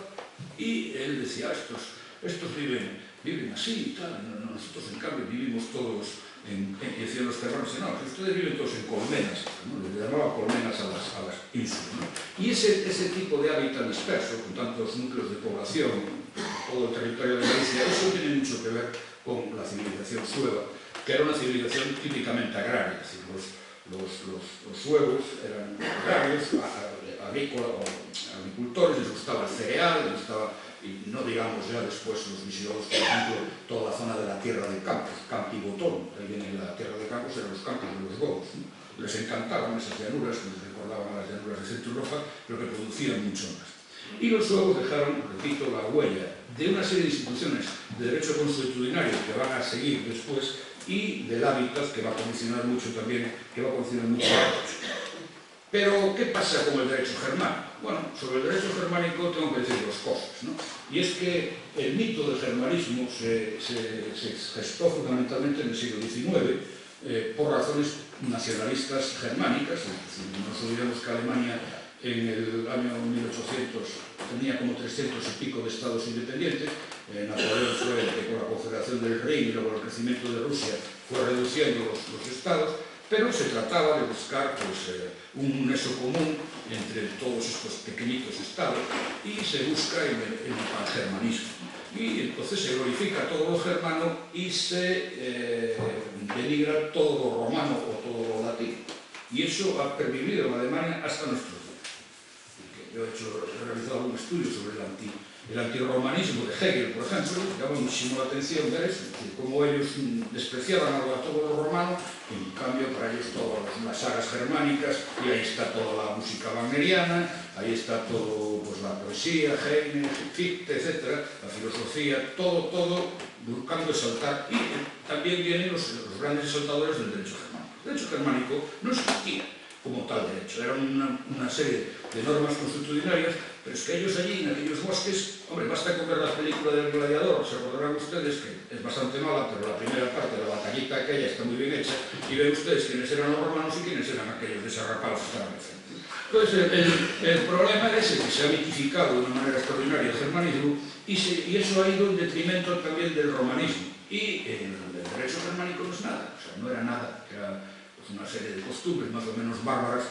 [SPEAKER 3] y él decía, estos viven así y tal, nosotros en cambio vivimos todos, y decían los germanos, no, ustedes viven todos en colmenas, ¿no? Les llamaban colmenas a las ínsulas, ¿no? Y ese tipo de hábitat disperso, con tantos núcleos de población, todo el territorio de Galicia, eso tiene mucho que ver con la civilización sueva, que era una civilización típicamente agraria, es decir, los suevos eran agrarios, agricultores, les gustaba el cereal, les gustaba y no digamos ya después los visigodos, por ejemplo, toda la zona de la tierra de Campos, Campi Botón, ahí viene la tierra de Campos, eran los campos de los godos, ¿no? Les encantaban esas llanuras, les recordaban a las llanuras de Centroeuropa, pero que producían mucho más. Y los suevos dejaron, repito, la huella de una serie de instituciones de derecho consuetudinario que van a seguir después y del hábitat que va a condicionar mucho también, que va a condicionar mucho el derecho. Pero, ¿qué pasa con el derecho germánico? Bueno, sobre el derecho germánico tengo que decir dos cosas, ¿no? Y es que el mito del germanismo se gestó fundamentalmente en el siglo XIX por razones nacionalistas germánicas. Es decir, no nos olvidemos que Alemania en el año 1800 tenía como 300 y pico de estados independientes. Napoleón fue el que con la Confederación del Rin y luego el crecimiento de Rusia fue reduciendo los estados, pero se trataba de buscar pues, un nexo común entre todos estos pequeñitos estados y se busca el pangermanismo. Y entonces se glorifica todo lo germano y se denigra todo lo romano o todo lo latino. Y eso ha pervivido en Alemania hasta nuestros días. Yo he realizado algún estudio sobre el antirromanismo de Hegel, por ejemplo, que llama muchísimo la atención ver eso, es decir, cómo ellos despreciaban a todo lo romano, y en cambio para ellos todas las sagas germánicas, y ahí está toda la música wagneriana, ahí está todo, pues, la poesía, Heine, Fichte, etc., la filosofía, todo buscando exaltar, y también vienen los grandes exaltadores del derecho germánico. El derecho germánico no existía como tal derecho, era una serie de normas consuetudinarias, pero es que ellos allí, en aquellos bosques, hombre, basta con ver la película del Gladiador, se acordarán ustedes que es bastante mala, pero la primera parte de la batallita aquella está muy bien hecha, y ven ustedes quiénes eran los romanos y quiénes eran aquellos desarrapados que estaban al frente. Entonces, el problema es ese, que se ha mitificado de una manera extraordinaria el germanismo, y eso ha ido en detrimento también del romanismo. Y el derecho germánico no es nada, o sea, no era nada, era una serie de costumbres más o menos bárbaras.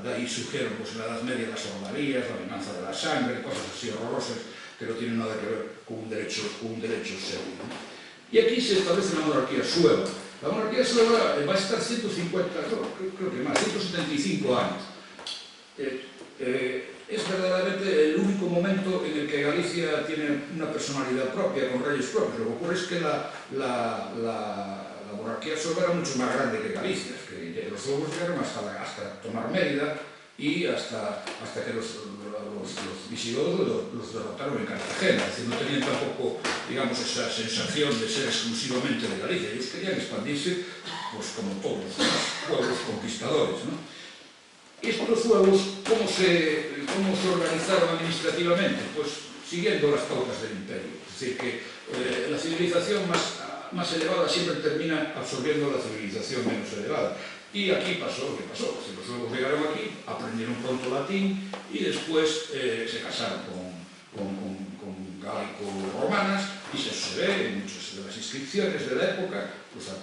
[SPEAKER 3] De ahí surgieron pues, en la Edad Media las ordalías, la venganza de la sangre, cosas así horrorosas que no tienen nada que ver con un derecho serio, ¿no? Y aquí se establece la monarquía sueva. La monarquía sueva va a estar 150, creo que más, 175 años. Es verdaderamente el único momento en el que Galicia tiene una personalidad propia, con reyes propios. Lo que ocurre es que la monarquía sueva era mucho más grande que Galicia, es que los suevos llegaron hasta tomar Mérida y hasta que los visigodos los derrotaron en Cartagena. Es decir, no tenían tampoco, digamos, esa sensación de ser exclusivamente de Galicia. Ellos querían expandirse, pues como todos los pueblos conquistadores, ¿no? Y estos suevos, ¿cómo se organizaron administrativamente? Pues siguiendo las pautas del imperio. Es decir, que la civilización más elevada siempre termina absorbiendo la civilización menos elevada. Y aquí pasó lo que pasó. Si los suevos llegaron aquí, aprendieron pronto latín y después se casaron con gálico-romanas, y se ve en muchas de las inscripciones de la época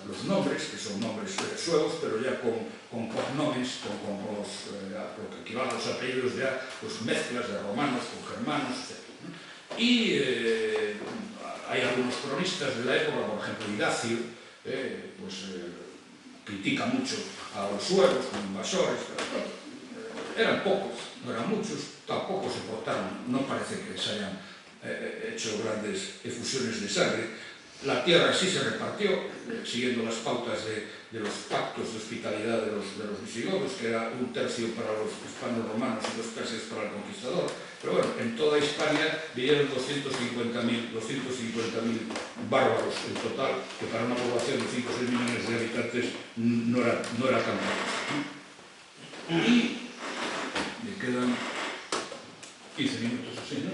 [SPEAKER 3] los nombres, que son nombres suevos, pero ya con cognomes, con lo que equivale a los apellidos ya, pues mezclas de romanos con germanos, etc. Y hay algunos cronistas de la época, por ejemplo Idacio, critica mucho a los suevos como invasores, pero eran pocos, no eran muchos, tampoco se portaron, no parece que se hayan hecho grandes efusiones de sangre. La tierra sí se repartió, siguiendo las pautas de los pactos de hospitalidad de los visigodos, que era 1/3 para los hispanos romanos y 2/3 para el conquistador. Pero bueno, en toda Hispania vivieron 250.000 bárbaros en total, que para una población de 5 o 6 millones de habitantes no era tan malo. Y me quedan 15 minutos así, ¿no?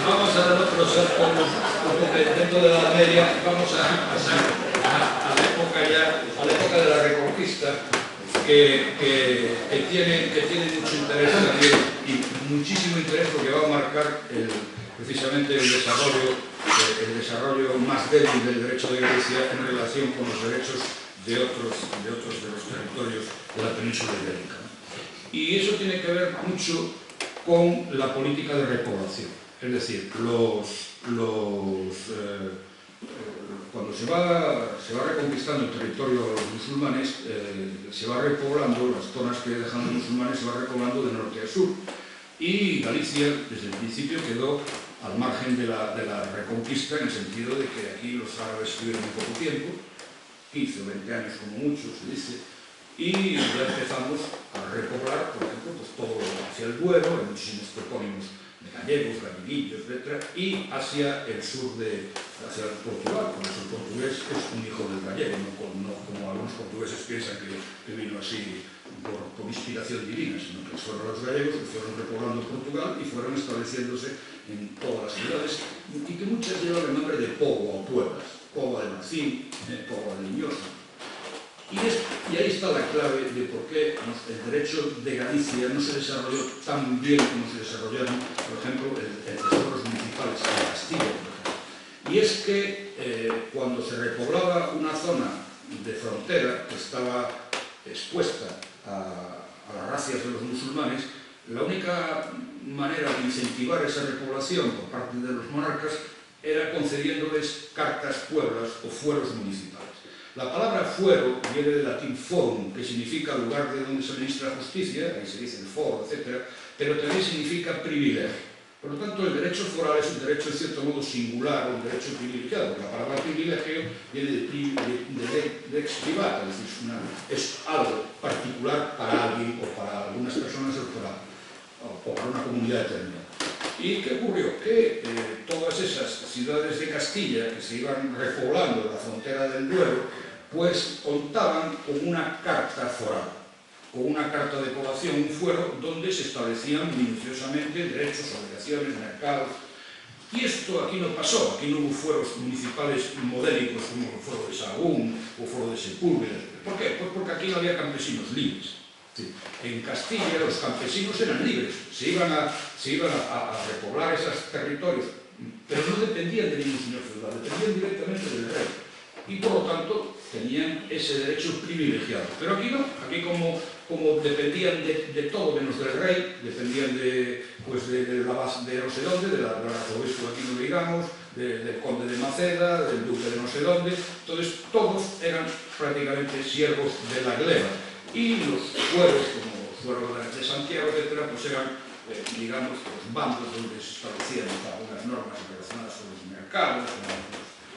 [SPEAKER 3] Vamos a dar otros saltos, porque dentro de la media vamos a pasar a la época de la Reconquista, que tiene mucho interés también, y muchísimo interés, porque va a marcar precisamente el desarrollo más débil del derecho de Galicia en relación con los derechos de otros de los territorios de la península ibérica. Y eso tiene que ver mucho con la política de repoblación. Es decir, cuando se va reconquistando el territorio de los musulmanes, se va repoblando, las zonas que dejan los musulmanes se va repoblando de norte a sur. Y Galicia, desde el principio, quedó al margen de la reconquista, en el sentido de que aquí los árabes estuvieron muy poco tiempo, 15 o 20 años como mucho, se dice, y ya empezamos a repoblar, por ejemplo, pues todo hacia el Duero, hay muchísimos topónimos de gallegos, galleguillos, etc., y hacia el sur hacia Portugal, porque el portugués es un hijo del gallego, no como algunos portugueses piensan que vino así por inspiración divina, sino que fueron los gallegos que fueron repoblando Portugal y fueron estableciéndose en todas las ciudades, y que muchas llevan el nombre de Póvoa o Pueblas, Póvoa de Marcín, Póvoa de Liñosa. Y ahí está la clave de por qué el derecho de Galicia no se desarrolló tan bien como se desarrollaron, por ejemplo, en los foros municipales de Castilla, por ejemplo. Y es que cuando se repoblaba una zona de frontera que estaba expuesta a las racias de los musulmanes, la única manera de incentivar esa repoblación por parte de los monarcas era concediéndoles cartas pueblas o fueros municipales. La palabra fuero viene del latín forum, que significa lugar de donde se administra justicia, ahí se dice el foro, etc., pero también significa privilegio. Por lo tanto, el derecho foral es un derecho, en cierto modo, singular, un derecho privilegiado. La palabra privilegio viene de lex privata, es decir, es algo particular para alguien o para algunas personas o para una comunidad determinada. ¿Y qué ocurrió? Que todas esas ciudades de Castilla que se iban repoblando en la frontera del Duero, pues contaban con una carta foral, con una carta de población, un fuero, donde se establecían minuciosamente derechos, obligaciones, mercados. Y esto aquí no pasó, aquí no hubo fueros municipales modélicos como el fuero de Sahagún o el fuero de Sepúlveda. ¿Por qué? Pues porque aquí no había campesinos libres. En Castilla los campesinos eran libres, se iban a repoblar esos territorios, pero no dependían de ningún señor feudal, dependían directamente del rey. Y por lo tanto tenían ese derecho privilegiado. Pero aquí no, aquí como dependían de todo menos del rey, dependían de no sé dónde, del arzobispo aquí no digamos, del conde de Maceda, del duque de no sé dónde, entonces todos eran prácticamente siervos de la gleba. Y los fueros, como los fueros de Santiago, etc., pues eran, digamos, los bancos donde se establecían algunas normas relacionadas con los mercados,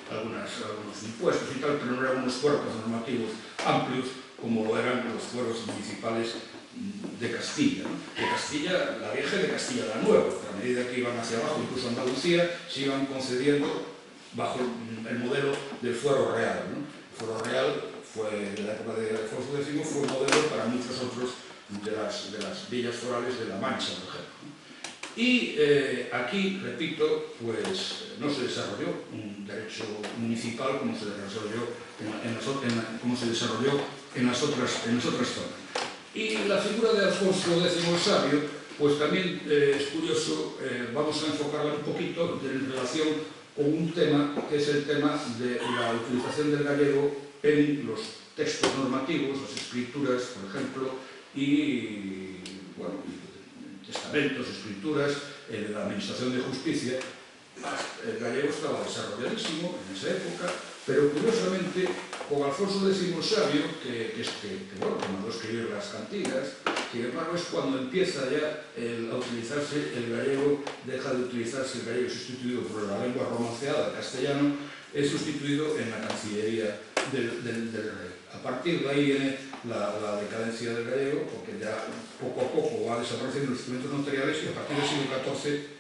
[SPEAKER 3] algunos impuestos y tal, pero no eran unos cuerpos normativos amplios como lo eran los fueros municipales de Castilla, ¿no? De Castilla la Vieja y de Castilla la Nueva, porque a medida que iban hacia abajo, incluso Andalucía, se iban concediendo bajo el modelo del fuero real, ¿no? El fuero real fue, de la época de Alfonso X, fue un modelo para muchos otros de las villas forales de La Mancha, por ejemplo, ¿no? Y aquí, repito, pues no se desarrolló un derecho municipal como se desarrolló en las otras zonas. Y la figura de Alfonso X el Sabio, pues también es curioso, vamos a enfocarla un poquito en relación con un tema que es el tema de la utilización del gallego en los textos normativos, las escrituras, por ejemplo, y bueno, testamentos, escrituras, la administración de justicia. El gallego estaba desarrolladísimo en esa época, pero curiosamente con Alfonso X el Sabio, que mandó escribir las cantigas, sin embargo es cuando empieza ya a utilizarse el gallego, deja de utilizarse el gallego, sustituido por la lengua romanceada, el castellano, es sustituido en la cancillería del rey. A partir de ahí viene la decadencia del gallego, porque ya poco a poco va desapareciendo los instrumentos notariales y a partir del siglo XIV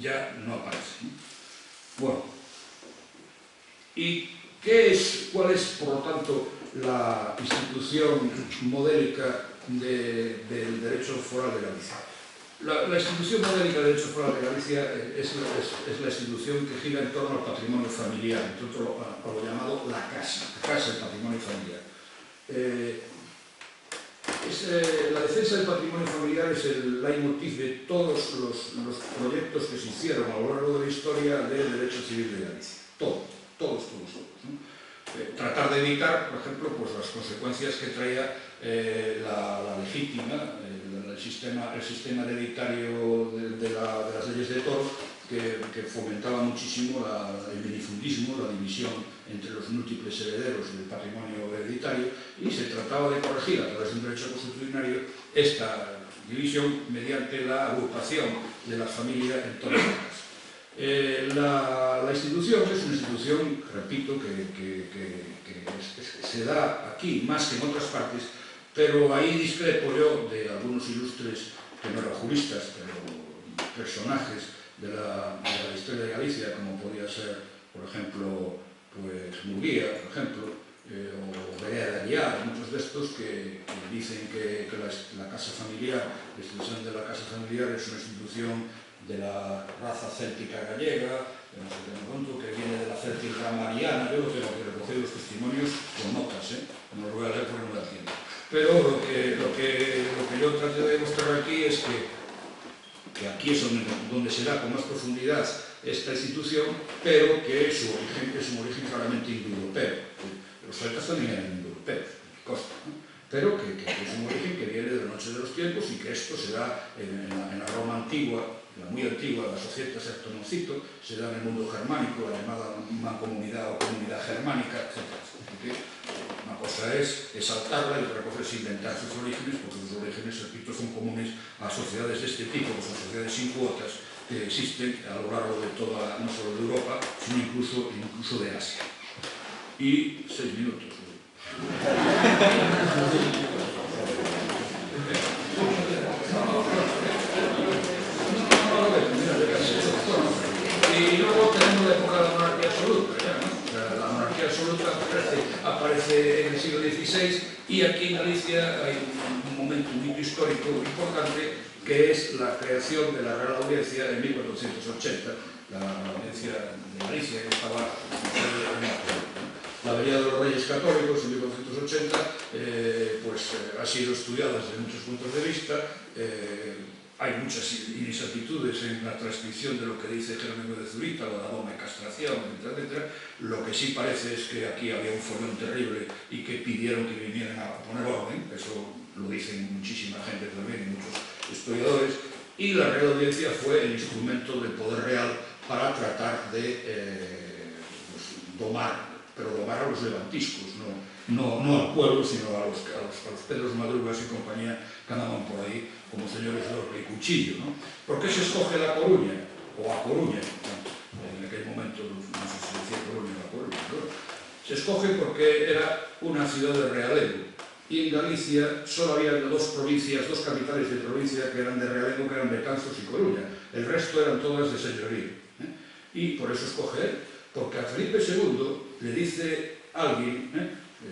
[SPEAKER 3] ya no aparece. Bueno, ¿y cuál es, por lo tanto, la institución modélica del derecho foral de Galicia? La institución modélica del derecho foral de Galicia es la institución que gira en torno al patrimonio familiar, entre otro a lo llamado la casa del patrimonio familiar. La defensa del patrimonio familiar es el leitmotiv de todos los proyectos que se hicieron a lo largo de la historia del derecho civil de Galicia. Todos, ¿no? Tratar de evitar, por ejemplo, pues las consecuencias que traía la legítima, el sistema hereditario de las leyes de toros, que fomentaba muchísimo el minifundismo, la división entre los múltiples herederos del patrimonio hereditario, y se trataba de corregir a través de un derecho consuetudinario esta división mediante la agrupación de las familias en torno a la casa. La institución es una institución, repito, que se da aquí más que en otras partes, pero ahí discrepo yo de algunos ilustres, que no eran juristas, pero personajes de la historia de Galicia, como podía ser, por ejemplo, pues Murguía, por ejemplo, o Berea de Aguiar, muchos de estos que dicen que la casa familiar, la institución de la casa familiar es una institución de la raza céltica gallega, no sé qué me cuento, que viene de la céltica mariana. Yo tengo que recoger los testimonios con notas, no los voy a leer porque no me da tiempo. Pero lo que yo trato de demostrar aquí es que aquí es donde se da con más profundidad esta institución, pero que su origen es un origen claramente indoeuropeo. Los celtas también eran indoeuropeos, consta, ¿no? Pero que es un origen que viene de la noche de los tiempos, y que esto se da en la Roma antigua, la muy antigua, la Societas Ertonocito, se da en el mundo germánico, la llamada mancomunidad o comunidad germánica, etc. Una cosa es exaltarla y otra cosa es inventar sus orígenes, porque sus orígenes, repito, son comunes a sociedades de este tipo, que son sociedades sin cuotas, que existen a lo largo de toda, no solo de Europa, sino incluso de Asia. Y 6 minutos. Y luego tenemos la época de la monarquía absoluta, ¿no? O sea, la monarquía absoluta aparece en el siglo XVI, y aquí en Galicia hay un momento, un hito histórico importante, que es la creación de la Real Audiencia en 1480, la Audiencia de Galicia, que estaba la venida de los Reyes Católicos en 1480, pues ha sido estudiada desde muchos puntos de vista. Hay muchas inexactitudes en la transcripción de lo que dice Jerónimo de Zurita, o la doma de castración, etcétera, etcétera. Lo que sí parece es que aquí había un follón terrible y que pidieron que vinieran a poner orden. Eso lo dicen muchísima gente también, y muchos historiadores. Y la Real Audiencia fue el instrumento del poder real para tratar de domar, pero domar a los levantiscos, no al pueblo, sino a los Pedros Madrugas y compañía que andaban por ahí como señores de orbe y cuchillo, ¿no? ¿Por qué se escoge La Coruña, o A Coruña? En aquel momento no sé si se decía Coruña o La Coruña, ¿no? Se escoge porque era una ciudad de realengo, y en Galicia solo había dos capitales de provincia que eran de realengo, que eran Betanzos y Coruña. El resto eran todas de señorío, y por eso escoge él, porque a Felipe II le dice alguien,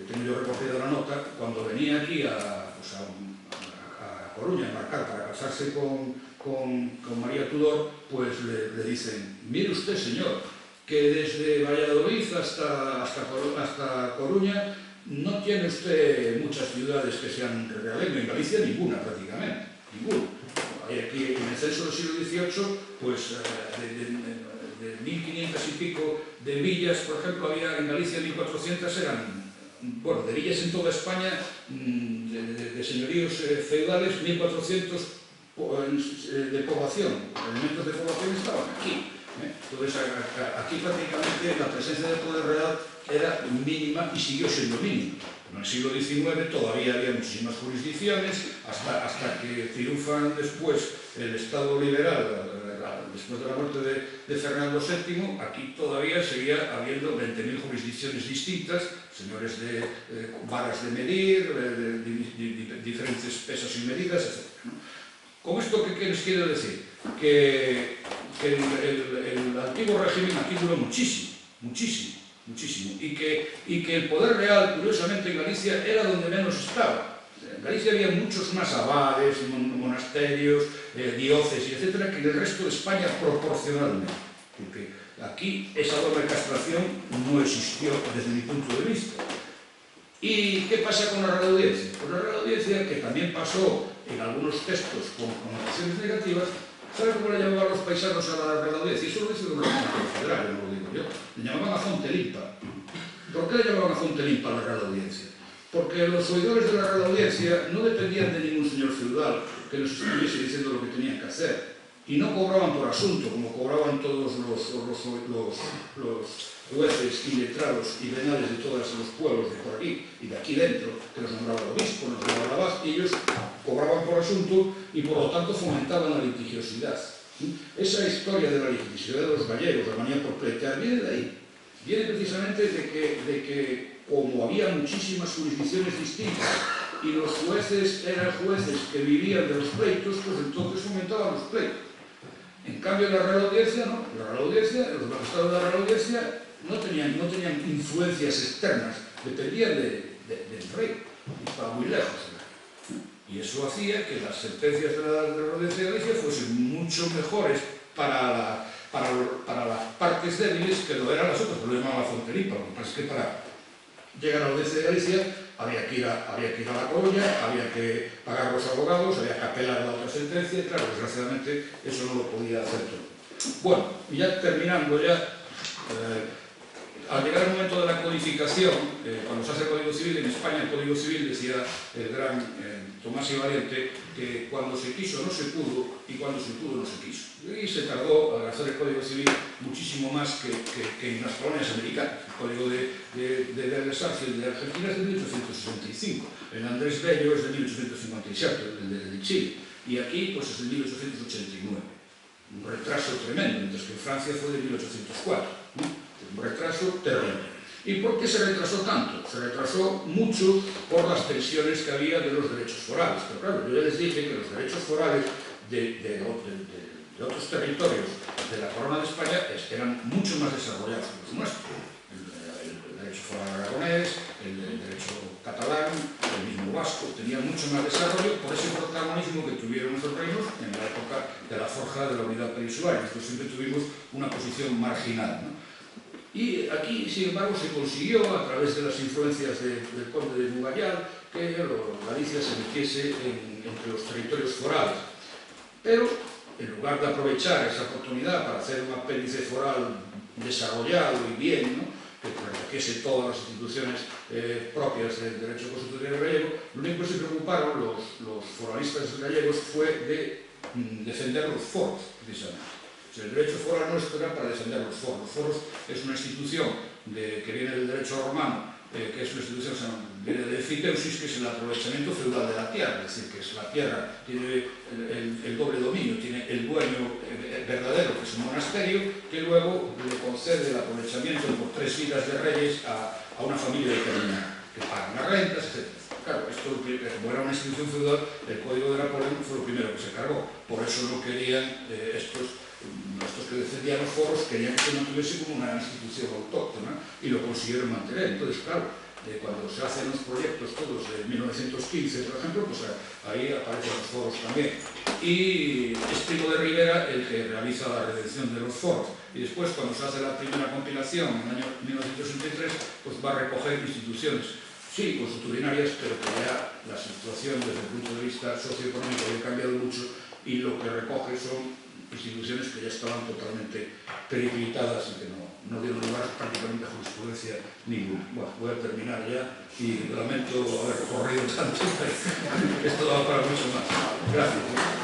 [SPEAKER 3] tengo yo recogida la nota, cuando venía aquí a Coruña a marcar para casarse con María Tudor, pues le dicen: mire usted, señor, que desde Valladolid hasta Coruña no tiene usted muchas ciudades que sean de realengo. En Galicia ninguna, prácticamente, ninguna. Hay aquí en el censo del siglo XVIII, pues de 1500 y pico de villas, por ejemplo, había en Galicia 1400, eran, bueno, de villas en toda España, de señoríos feudales, 1400 de población, elementos de población estaban aquí. Entonces, aquí prácticamente la presencia del poder real era mínima y siguió siendo mínima. En el siglo XIX todavía había muchísimas jurisdicciones, hasta que triunfan después el Estado liberal, después de la muerte de Fernando VII. Aquí todavía seguía habiendo 20.000 jurisdicciones distintas, señores de varas de medir, de diferentes pesos y medidas, etc. ¿Con esto qué les quiero decir? Que el antiguo régimen aquí duró muchísimo, y que el poder real, curiosamente, en Galicia era donde menos estaba. En Galicia había muchos más abades, monasterios, diócesis, etcétera, que en el resto de España proporcionalmente. Porque aquí esa doble castración no existió desde mi punto de vista. ¿Y qué pasa con la Real Audiencia? Pues la Real Audiencia, que también pasó en algunos textos con connotaciones negativas, ¿sabes cómo le llamaban los paisanos a la Real Audiencia? Y eso lo dice de una Constitución Federal, no lo digo yo. Le llamaban a Fontelimpa. ¿Por qué le llamaban a Fontelimpa a la Real Audiencia? Porque los oidores de la Real Audiencia no dependían de ningún señor feudal que nos estuviese diciendo lo que tenían que hacer. y no cobraban por asunto, como cobraban todos los jueces y letrados y venales de todos los pueblos de por aquí y de aquí dentro, que los nombraba el obispo, nos nombraba el abad, y ellos cobraban por asunto y por lo tanto fomentaban la litigiosidad. Esa historia de la litigiosidad de los gallegos, la manía por pleitear, viene de ahí. Viene precisamente de que como había muchísimas jurisdicciones distintas y los jueces eran jueces que vivían de los pleitos, pues entonces fomentaban los pleitos. En cambio, la Real Audiencia, no. La Real Audiencia, los magistrados de la Real Audiencia no tenían influencias externas, dependían del rey, y estaba muy lejos. Y eso hacía que las sentencias de la Real Audiencia de Galicia fuesen mucho mejores para las partes débiles que lo eran las otras, lo llamaban la fronteripa. Lo que pasa es que para llegar a la Audiencia de Galicia había que ir a La Coruña, había que pagar los abogados, había que apelar a la otra sentencia, y claro, desgraciadamente eso no lo podía hacer todo. Bueno, y ya terminando al llegar el momento de la codificación, cuando se hace el Código Civil, en España el Código Civil decía el gran Tomás y Valiente que cuando se quiso no se pudo y cuando se pudo no se quiso. Y se tardó al hacer el Código Civil muchísimo más que en las colonias americanas. El Código de Bellas Artes de Argentina es de 1865, el Andrés Bello es de 1857, el de Chile, y aquí pues es de 1889. Un retraso tremendo, mientras que en Francia fue de 1804. Un retraso terrible. ¿Y por qué se retrasó tanto? Se retrasó mucho por las tensiones que había de los derechos forales. Pero claro, yo ya les dije que los derechos forales de otros territorios de la Corona de España eran mucho más desarrollados que los nuestros. El derecho foral aragonés, el derecho catalán, el mismo vasco, tenían mucho más desarrollo por ese protagonismo que tuvieron nuestros reinos en la época de la forja de la unidad peninsular. Nosotros siempre tuvimos una posición marginal, ¿no? Y aquí, sin embargo, se consiguió, a través de las influencias del conde de Nugayal, que Galicia se metiese entre los territorios forales. Pero, en lugar de aprovechar esa oportunidad para hacer un apéndice foral desarrollado y bien, ¿no?, que protegiese todas las instituciones propias del derecho constitucional gallego, lo único que se preocuparon los foralistas gallegos fue de defender los foros, precisamente. El derecho foral nuestro era para defender los foros. Los foros es una institución que viene del derecho romano, que es una institución que viene de fiteusis, que es el aprovechamiento feudal de la tierra, es decir, que la tierra tiene el doble dominio, tiene el dueño verdadero, que es un monasterio, que luego le concede el aprovechamiento por 3 vidas de reyes a una familia determinada, que pagan las rentas, etc. Claro, esto, como era una institución feudal, el Código de Napoleón fue lo primero que se cargó. Por eso no querían estos que defendían los foros, querían que se mantuviese como una institución autóctona y lo consiguieron mantener. Entonces, claro, cuando se hacen los proyectos todos de 1915, por ejemplo, pues ahí aparecen los foros también. Y es Primo de Rivera el que realiza la redención de los foros. Y después, cuando se hace la primera compilación en el año 1963, pues va a recoger instituciones, sí, consuetudinarias, pero que ya la situación desde el punto de vista socioeconómico había cambiado mucho y lo que recoge son instituciones que ya estaban totalmente periclitadas y que no dieron lugar prácticamente a jurisprudencia ninguna. Bueno, voy a terminar ya y lamento haber corrido tanto, pero esto da para mucho más. Gracias.